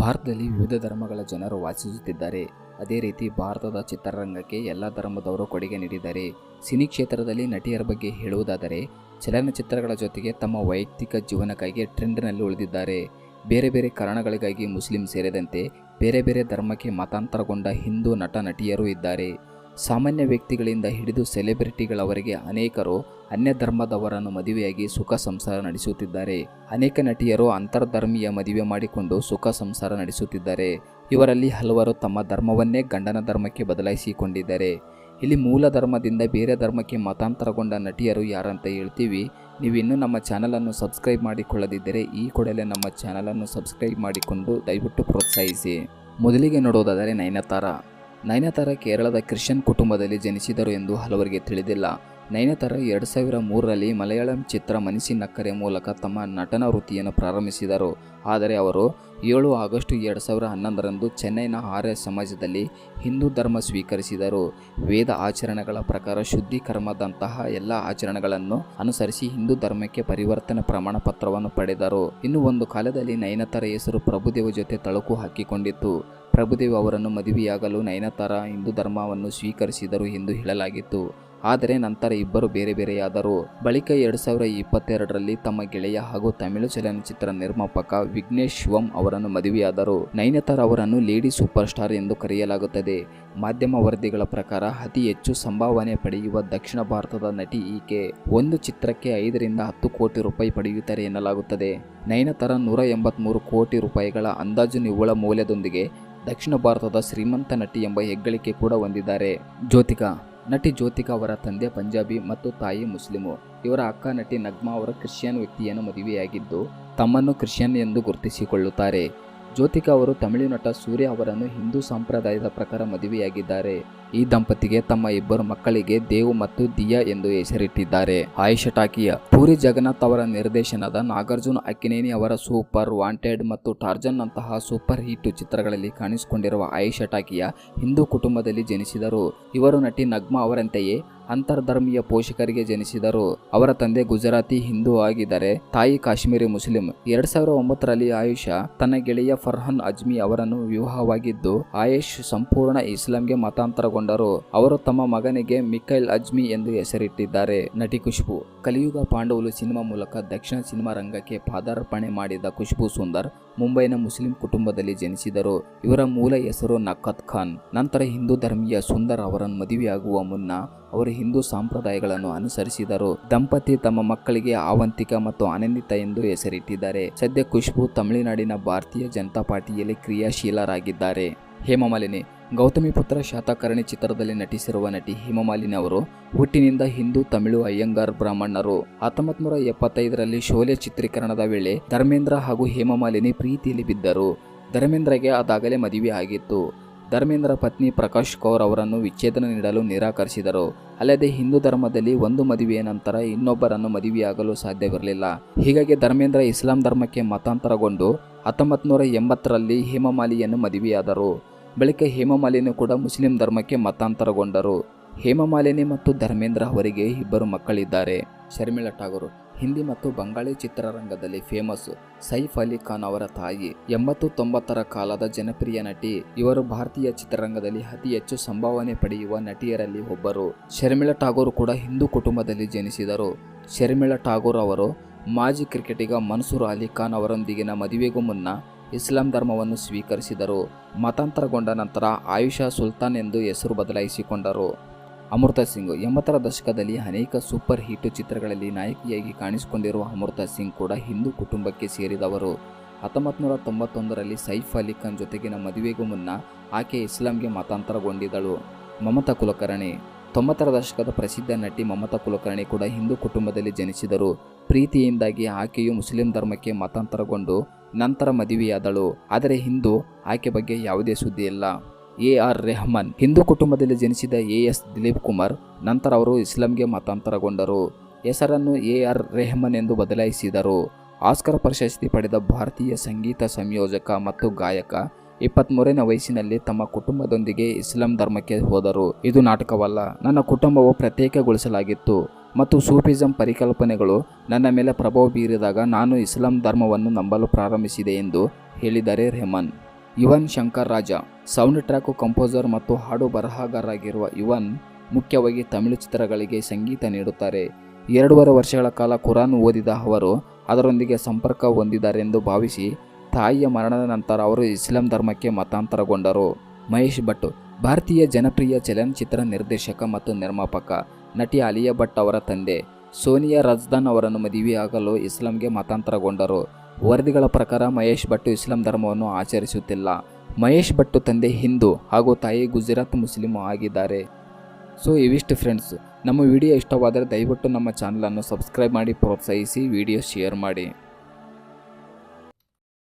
ಭಾರತದಲ್ಲಿ ವಿವಿಧ ಧರ್ಮಗಳ ಜನರು ವಾಸಿಸುತ್ತಿದ್ದಾರೆ. ಅದೇ ರೀತಿ ಭಾರತದ ಚಿತ್ರರಂಗಕ್ಕೆ ಎಲ್ಲ ಧರ್ಮದವರು ಕೊಡುಗೆ ನೀಡಿದ್ದಾರೆ. ಸಿನಿ ಕ್ಷೇತ್ರದಲ್ಲಿ ನಟಿಯರ ಬಗ್ಗೆ ಹೇಳುವುದಾದರೆ ಚಲನಚಿತ್ರಗಳ ಜೊತೆಗೆ ತಮ್ಮ ವೈಯಕ್ತಿಕ ಜೀವನಕ್ಕಾಗಿ ಟ್ರೆಂಡ್ನಲ್ಲಿ ಉಳಿದಿದ್ದಾರೆ. ಬೇರೆ ಬೇರೆ ಕಾರಣಗಳಿಗಾಗಿ ಮುಸ್ಲಿಂ ಸೇರಿದಂತೆ ಬೇರೆ ಬೇರೆ ಧರ್ಮಕ್ಕೆ ಮತಾಂತರಗೊಂಡ ಹಿಂದೂ ನಟ ನಟಿಯರು ಇದ್ದಾರೆ. ಸಾಮಾನ್ಯ ವ್ಯಕ್ತಿಗಳಿಂದ ಹಿಡಿದು ಸೆಲೆಬ್ರಿಟಿಗಳವರೆಗೆ ಅನೇಕರು ಅನ್ಯ ಧರ್ಮದವರನ್ನು ಮದುವೆಯಾಗಿ ಸುಖ ಸಂಸಾರ ನಡೆಸುತ್ತಿದ್ದಾರೆ. ಅನೇಕ ನಟಿಯರು ಅಂತರ್ಧರ್ಮೀಯ ಮದುವೆ ಮಾಡಿಕೊಂಡು ಸುಖ ಸಂಸಾರ ನಡೆಸುತ್ತಿದ್ದಾರೆ. ಇವರಲ್ಲಿ ಹಲವರು ತಮ್ಮ ಧರ್ಮವನ್ನೇ ಗಂಡನ ಧರ್ಮಕ್ಕೆ ಬದಲಾಯಿಸಿಕೊಂಡಿದ್ದಾರೆ. ಇಲ್ಲಿ ಮೂಲ ಧರ್ಮದಿಂದ ಬೇರೆ ಧರ್ಮಕ್ಕೆ ಮತಾಂತರಗೊಂಡ ನಟಿಯರು ಯಾರಂತ ಹೇಳ್ತೀವಿ. ನೀವಿನ್ನೂ ನಮ್ಮ ಚಾನಲನ್ನು ಸಬ್ಸ್ಕ್ರೈಬ್ ಮಾಡಿಕೊಳ್ಳದಿದ್ದರೆ ಈ ಕೂಡಲೇ ನಮ್ಮ ಚಾನಲನ್ನು ಸಬ್ಸ್ಕ್ರೈಬ್ ಮಾಡಿಕೊಂಡು ದಯವಿಟ್ಟು ಪ್ರೋತ್ಸಾಹಿಸಿ. ಮೊದಲಿಗೆ ನೋಡೋದಾದರೆ ನಯನತಾರ ಕೇರಳದ ಕ್ರಿಶ್ಚಿಯನ್ ಕುಟುಂಬದಲ್ಲಿ ಜನಿಸಿದರು ಎಂದು ಹಲವರಿಗೆ ತಿಳಿದಿಲ್ಲ. ನಯನತಾರ 2003ರಲ್ಲಿ ಮಲಯಾಳಂ ಚಿತ್ರ ಮನಸ್ಸಿ ನಕ್ಕರೆ ಮೂಲಕ ತಮ್ಮ ನಟನ ವೃತ್ತಿಯನ್ನು ಪ್ರಾರಂಭಿಸಿದರು. ಆದರೆ ಅವರು 7 ಆಗಸ್ಟ್ 2011ರಂದು ಚೆನ್ನೈನ ಆರ್ಯ ಸಮಾಜದಲ್ಲಿ ಹಿಂದೂ ಧರ್ಮ ಸ್ವೀಕರಿಸಿದರು. ವೇದ ಆಚರಣೆಗಳ ಪ್ರಕಾರ ಶುದ್ಧಿ ಕರ್ಮದಂತಹ ಎಲ್ಲ ಆಚರಣೆಗಳನ್ನು ಅನುಸರಿಸಿ ಹಿಂದೂ ಧರ್ಮಕ್ಕೆ ಪರಿವರ್ತನೆ ಪ್ರಮಾಣ ಪತ್ರವನ್ನು ಪಡೆದರು. ಇನ್ನು ಒಂದು ಕಾಲದಲ್ಲಿ ನಯನತಾರ ಹೆಸರು ಪ್ರಭುದೇವ ಜೊತೆ ತಳುಕು ಹಾಕಿಕೊಂಡಿತ್ತು. ಪ್ರಭುದೇವ ಅವರನ್ನು ಮದುವೆಯಾಗಲು ನಯನತಾರ ಹಿಂದೂ ಧರ್ಮವನ್ನು ಸ್ವೀಕರಿಸಿದರು ಎಂದು ಹೇಳಲಾಗಿತ್ತು. ಆದರೆ ನಂತರ ಇಬ್ಬರು ಬೇರೆ ಬೇರೆಯಾದರು. ಬಳಿಕ 2022ರಲ್ಲಿ ತಮ್ಮ ಗೆಳೆಯ ಹಾಗೂ ತಮಿಳು ಚಲನಚಿತ್ರ ನಿರ್ಮಾಪಕ ವಿಘ್ನೇಶ್ ಶಿವಂ ಅವರನ್ನು ಮದುವೆಯಾದರು. ನಯನತಾರ ಅವರನ್ನು ಲೇಡಿ ಸೂಪರ್ ಸ್ಟಾರ್ ಎಂದು ಕರೆಯಲಾಗುತ್ತದೆ. ಮಾಧ್ಯಮ ವರದಿಗಳ ಪ್ರಕಾರ ಅತಿ ಹೆಚ್ಚು ಸಂಭಾವನೆ ಪಡೆಯುವ ದಕ್ಷಿಣ ಭಾರತದ ನಟಿ ಈಕೆ. ಒಂದು ಚಿತ್ರಕ್ಕೆ 5 ರಿಂದ 10 ಕೋಟಿ ರೂಪಾಯಿ ಪಡೆಯುತ್ತಾರೆ ಎನ್ನಲಾಗುತ್ತದೆ. ನಯನತಾರ 183 ಕೋಟಿ ರೂಪಾಯಿಗಳ ಅಂದಾಜು ನಿವ್ವಳ ಮೌಲ್ಯದೊಂದಿಗೆ ದಕ್ಷಿಣ ಭಾರತದ ಶ್ರೀಮಂತ ನಟಿ ಎಂಬ ಹೆಗ್ಗಳಿಕೆ ಕೂಡ ಹೊಂದಿದ್ದಾರೆ. ನಟಿ ಜ್ಯೋತಿಕಾ ಅವರ ತಂದೆ ಪಂಜಾಬಿ ಮತ್ತು ತಾಯಿ ಮುಸ್ಲಿಮು. ಇವರ ಅಕ್ಕ ನಟಿ ನಗ್ಮಾ ಅವರ ಕ್ರಿಶ್ಚಿಯನ್ ವ್ಯಕ್ತಿಯನ್ನು ಮದುವೆಯಾಗಿದ್ದು ತಮ್ಮನ್ನು ಕ್ರಿಶ್ಚಿಯನ್ ಎಂದು ಗುರುತಿಸಿಕೊಳ್ಳುತ್ತಾರೆ. ಜ್ಯೋತಿಕಾ ಅವರು ತಮಿಳು ನಟ ಸೂರ್ಯ ಅವರನ್ನು ಹಿಂದೂ ಸಂಪ್ರದಾಯದ ಪ್ರಕಾರ ಮದುವೆಯಾಗಿದ್ದಾರೆ. ಈ ದಂಪತಿಗೆ ತಮ್ಮ 2 ಮಕ್ಕಳಿಗೆ ದೇವ್ ಮತ್ತು ದಿಯಾ ಎಂದು ಹೆಸರಿಟ್ಟಿದ್ದಾರೆ. ಆಯಿಷಾ ಟಾಕಿಯಾ. ಪೂರಿ ಜಗನ್ನಾಥ್ ಅವರ ನಿರ್ದೇಶನದ ನಾಗಾರ್ಜುನ ಅಕ್ಕಿನೇನಿ ಅವರ ಸೂಪರ್ ವಾಂಟೆಡ್ ಮತ್ತು ಟಾರ್ಜನ್ ನಂತಹ ಸೂಪರ್ ಹಿಟ್ ಚಿತ್ರಗಳಲ್ಲಿ ಕಾಣಿಸಿಕೊಂಡಿರುವ ಆಯಿಷಾ ಟಾಕಿಯಾ ಹಿಂದೂ ಕುಟುಂಬದಲ್ಲಿ ಜನಿಸಿದರು. ಇವರು ನಟಿ ನಗ್ಮಾ ಅವರಂತೆಯೇ ಅಂತರ್ಧರ್ಮೀಯ ಪೋಷಕರಿಗೆ ಜನಿಸಿದರು. ಅವರ ತಂದೆ ಗುಜರಾತಿ ಹಿಂದೂ ಆಗಿದ್ದರೆ ತಾಯಿ ಕಾಶ್ಮೀರಿ ಮುಸ್ಲಿಂ. 2009ರಲ್ಲಿ ಆಯುಷಾ ತನ್ನ ಗೆಳೆಯ ಫರ್ಹಾನ್ ಅಜ್ಮಿ ಅವರನ್ನು ವಿವಾಹವಾಗಿದ್ದು ಆಯುಷ್ ಸಂಪೂರ್ಣ ಇಸ್ಲಾಂಗೆ ಮತಾಂತರಗೊಂಡರು. ಅವರು ತಮ್ಮ ಮಗನಿಗೆ ಮಿಕೈಲ್ ಅಜ್ಮಿ ಎಂದು ಹೆಸರಿಟ್ಟಿದ್ದಾರೆ. ನಟಿ ಖುಷ್ಬು. ಕಲಿಯುಗ ಪಾಂಡವಲು ಸಿನಿಮಾ ಮೂಲಕ ದಕ್ಷಿಣ ಸಿನಿಮಾ ರಂಗಕ್ಕೆ ಪಾದಾರ್ಪಣೆ ಮಾಡಿದ ಖುಷ್ಬು ಸುಂದರ್ ಮುಂಬೈನ ಮುಸ್ಲಿಂ ಕುಟುಂಬದಲ್ಲಿ ಜನಿಸಿದರು. ಇವರ ಮೂಲ ಹೆಸರು ನಖತ್ ಖಾನ್. ನಂತರ ಹಿಂದೂ ಧರ್ಮೀಯ ಸುಂದರ್ ಅವರನ್ನು ಮದುವೆಯಾಗುವ ಮುನ್ನ ಅವರು ಹಿಂದೂ ಸಂಪ್ರದಾಯಗಳನ್ನು ಅನುಸರಿಸಿದರು. ದಂಪತಿ ತಮ್ಮ ಮಕ್ಕಳಿಗೆ ಆವಂತಿಕ ಮತ್ತು ಅನನ್ವಿತಾ ಎಂದು ಹೆಸರಿಟ್ಟಿದ್ದಾರೆ. ಸದ್ಯ ಖುಷ್ಬು ತಮಿಳುನಾಡಿನ ಭಾರತೀಯ ಜನತಾ ಪಾರ್ಟಿಯಲ್ಲಿ ಕ್ರಿಯಾಶೀಲರಾಗಿದ್ದಾರೆ. ಹೇಮಮಾಲಿನಿ. ಗೌತಮಿ ಪುತ್ರ ಶಾತಕರ್ಣಿ ಚಿತ್ರದಲ್ಲಿ ನಟಿಸಿರುವ ನಟಿ ಹೇಮಮಾಲಿನಿ ಅವರು ಹುಟ್ಟಿನಿಂದ ಹಿಂದೂ ತಮಿಳು ಅಯ್ಯಂಗಾರ್ ಬ್ರಾಹ್ಮಣರು. 1975ರಲ್ಲಿ ಶೋಲೆ ಚಿತ್ರೀಕರಣದ ವೇಳೆ ಧರ್ಮೇಂದ್ರ ಹಾಗೂ ಹೇಮಮಾಲಿನಿ ಪ್ರೀತಿಯಲ್ಲಿ ಬಿದ್ದರು. ಧರ್ಮೇಂದ್ರಗೆ ಅದಾಗಲೇ ಮದುವೆ ಆಗಿತ್ತು. ಧರ್ಮೇಂದ್ರ ಪತ್ನಿ ಪ್ರಕಾಶ್ ಕೌರ್ ಅವರನ್ನು ವಿಚ್ಛೇದನ ನೀಡಲು ನಿರಾಕರಿಸಿದರು. ಅಲ್ಲದೆ ಹಿಂದೂ ಧರ್ಮದಲ್ಲಿ ಒಂದು ಮದುವೆಯ ನಂತರ ಇನ್ನೊಬ್ಬರನ್ನು ಮದುವೆಯಾಗಲು ಸಾಧ್ಯವಿರಲಿಲ್ಲ. ಹೀಗಾಗಿ ಧರ್ಮೇಂದ್ರ ಇಸ್ಲಾಂ ಧರ್ಮಕ್ಕೆ ಮತಾಂತರಗೊಂಡು 1980ರಲ್ಲಿ ಹೇಮಮಾಲಿನಿಯನ್ನು ಮದುವೆಯಾದರು. ಬಳಿಕ ಹೇಮಮಾಲಿನಿ ಕೂಡ ಮುಸ್ಲಿಂ ಧರ್ಮಕ್ಕೆ ಮತಾಂತರಗೊಂಡರು. ಹೇಮಮಾಲಿನಿ ಮತ್ತು ಧರ್ಮೇಂದ್ರ ಅವರಿಗೆ 2 ಮಕ್ಕಳಿದ್ದಾರೆ. ಶರ್ಮಿಳಾ ಠಾಗೂರ್. ಹಿಂದಿ ಮತ್ತು ಬಂಗಾಳಿ ಚಿತ್ರರಂಗದಲ್ಲಿ ಫೇಮಸ್. ಸೈಫ್ ಅಲಿ ಖಾನ್ ಅವರ ತಾಯಿ. 80-90ರ ಕಾಲದ ಜನಪ್ರಿಯ ನಟಿ. ಇವರು ಭಾರತೀಯ ಚಿತ್ರರಂಗದಲ್ಲಿ ಅತಿ ಹೆಚ್ಚು ಸಂಭಾವನೆ ಪಡೆಯುವ ನಟಿಯರಲ್ಲಿ ಒಬ್ಬರು. ಶರ್ಮಿಳಾ ಠಾಗೂರ್ ಕೂಡ ಹಿಂದೂ ಕುಟುಂಬದಲ್ಲಿ ಜನಿಸಿದರು. ಶರ್ಮಿಳಾ ಠಾಗೂರ್ ಅವರು ಮಾಜಿ ಕ್ರಿಕೆಟಿಗ ಮನ್ಸೂರ್ ಅಲಿ ಖಾನ್ ಅವರೊಂದಿಗಿನ ಮದುವೆಗೂ ಮುನ್ನ ಇಸ್ಲಾಂ ಧರ್ಮವನ್ನು ಸ್ವೀಕರಿಸಿದರು. ಮತಾಂತರಗೊಂಡ ನಂತರ ಆಯುಷಾ ಸುಲ್ತಾನ್ ಎಂದು ಹೆಸರು ಬದಲಾಯಿಸಿಕೊಂಡರು. ಅಮೃತಾ ಸಿಂಗ್. 80ರ ದಶಕದಲ್ಲಿ ಅನೇಕ ಸೂಪರ್ ಹಿಟ್ ಚಿತ್ರಗಳಲ್ಲಿ ನಾಯಕಿಯಾಗಿ ಕಾಣಿಸಿಕೊಂಡಿರುವ ಅಮೃತಾ ಸಿಂಗ್ ಕೂಡ ಹಿಂದೂ ಕುಟುಂಬಕ್ಕೆ ಸೇರಿದವರು. 1991ರಲ್ಲಿ ಸೈಫ್ ಅಲಿ ಖಾನ್ ಜೊತೆಗಿನ ಮದುವೆಗೂ ಮುನ್ನ ಆಕೆ ಇಸ್ಲಾಂಗೆ ಮತಾಂತರಗೊಂಡಿದ್ದಳು. ಮಮತಾ ಕುಲಕರ್ಣಿ. 90ರ ದಶಕದ ಪ್ರಸಿದ್ಧ ನಟಿ ಮಮತಾ ಕುಲಕರ್ಣಿ ಕೂಡ ಹಿಂದೂ ಕುಟುಂಬದಲ್ಲಿ ಜನಿಸಿದರು. ಪ್ರೀತಿಯಿಂದಾಗಿ ಆಕೆಯು ಮುಸ್ಲಿಂ ಧರ್ಮಕ್ಕೆ ಮತಾಂತರಗೊಂಡು ನಂತರ ಮದುವೆಯಾದಳು. ಆದರೆ ಹಿಂದೂ ಆಕೆ ಬಗ್ಗೆ ಯಾವುದೇ ಸುದ್ದಿ ಇಲ್ಲ. ಎ.ಆರ್. ರೆಹಮಾನ್. ಹಿಂದೂ ಕುಟುಂಬದಲ್ಲಿ ಜನಿಸಿದ ಎ.ಎಸ್. ದಿಲೀಪ್ ಕುಮಾರ್ ನಂತರ ಅವರು ಇಸ್ಲಾಂಗೆ ಮತಾಂತರಗೊಂಡರು. ಹೆಸರನ್ನು ಎ.ಆರ್. ರೆಹಮಾನ್ ಎಂದು ಬದಲಾಯಿಸಿದರು. ಆಸ್ಕರ್ ಪ್ರಶಸ್ತಿ ಪಡೆದ ಭಾರತೀಯ ಸಂಗೀತ ಸಂಯೋಜಕ ಮತ್ತು ಗಾಯಕ 23ನೇ ವಯಸ್ಸಿನಲ್ಲಿ ತಮ್ಮ ಕುಟುಂಬದೊಂದಿಗೆ ಇಸ್ಲಾಂ ಧರ್ಮಕ್ಕೆ ಹೋದರು. ಇದು ನಾಟಕವಲ್ಲ. ನನ್ನ ಕುಟುಂಬವು ಪ್ರತ್ಯೇಕಗೊಳಿಸಲಾಗಿತ್ತು ಮತ್ತು ಸೂಫಿಸಂ ಪರಿಕಲ್ಪನೆಗಳು ನನ್ನ ಮೇಲೆ ಪ್ರಭಾವ ಬೀರಿದಾಗ ನಾನು ಇಸ್ಲಾಂ ಧರ್ಮವನ್ನು ನಂಬಲು ಪ್ರಾರಂಭಿಸಿದೆ ಎಂದು ಹೇಳಿದ್ದಾರೆ ರೆಹಮಾನ್. ಯುವನ್ ಶಂಕರ್ ರಾಜ ಸೌಂಡ್ ಟ್ರ್ಯಾಕ್ ಕಂಪೋಸರ್ ಮತ್ತು ಹಾಡು ಬರಹಗಾರರಾಗಿರುವ ಯುವನ್ ಮುಖ್ಯವಾಗಿ ತಮಿಳು ಚಿತ್ರಗಳಿಗೆ ಸಂಗೀತ ನೀಡುತ್ತಾರೆ. 2.5 ವರ್ಷಗಳ ಕಾಲ ಕುರಾನ್ ಓದಿದ ಅವರು ಅದರೊಂದಿಗೆ ಸಂಪರ್ಕ ಹೊಂದಿದ್ದಾರೆಂದು ಭಾವಿಸಿ ತಾಯಿಯ ಮರಣದ ನಂತರ ಅವರು ಇಸ್ಲಾಂ ಧರ್ಮಕ್ಕೆ ಮತಾಂತರಗೊಂಡರು. ಮಹೇಶ್ ಭಟ್ ಭಾರತೀಯ ಜನಪ್ರಿಯ ಚಲನಚಿತ್ರ ನಿರ್ದೇಶಕ ಮತ್ತು ನಿರ್ಮಾಪಕ. ನಟಿ ಆಲಿಯಾ ಭಟ್ ಅವರ ತಂದೆ ಸೋನಿಯಾ ರಜ್ದಾನ್ ಅವರನ್ನು ಮದುವೆಯಾಗಲು ಇಸ್ಲಾಂಗೆ ಮತಾಂತರಗೊಂಡರು. ವರದಿಗಳ ಪ್ರಕಾರ ಮಹೇಶ್ ಭಟ್ ಇಸ್ಲಾಂ ಧರ್ಮವನ್ನು ಆಚರಿಸುತ್ತಿಲ್ಲ. ಮಹೇಶ್ ಭಟ್ ತಂದೆ ಹಿಂದೂ ಹಾಗೂ ತಾಯಿ ಗುಜರಾತ್ ಮುಸ್ಲಿಂ ಆಗಿದ್ದಾರೆ. ಸೊ ಇವಿಷ್ಟು ಫ್ರೆಂಡ್ಸ್, ನಮ್ಮ ವಿಡಿಯೋ ಇಷ್ಟವಾದರೆ ದಯವಿಟ್ಟು ನಮ್ಮ ಚಾನಲನ್ನು ಸಬ್ಸ್ಕ್ರೈಬ್ ಮಾಡಿ, ಪ್ರೋತ್ಸಾಹಿಸಿ, ವಿಡಿಯೋ ಶೇರ್ ಮಾಡಿ.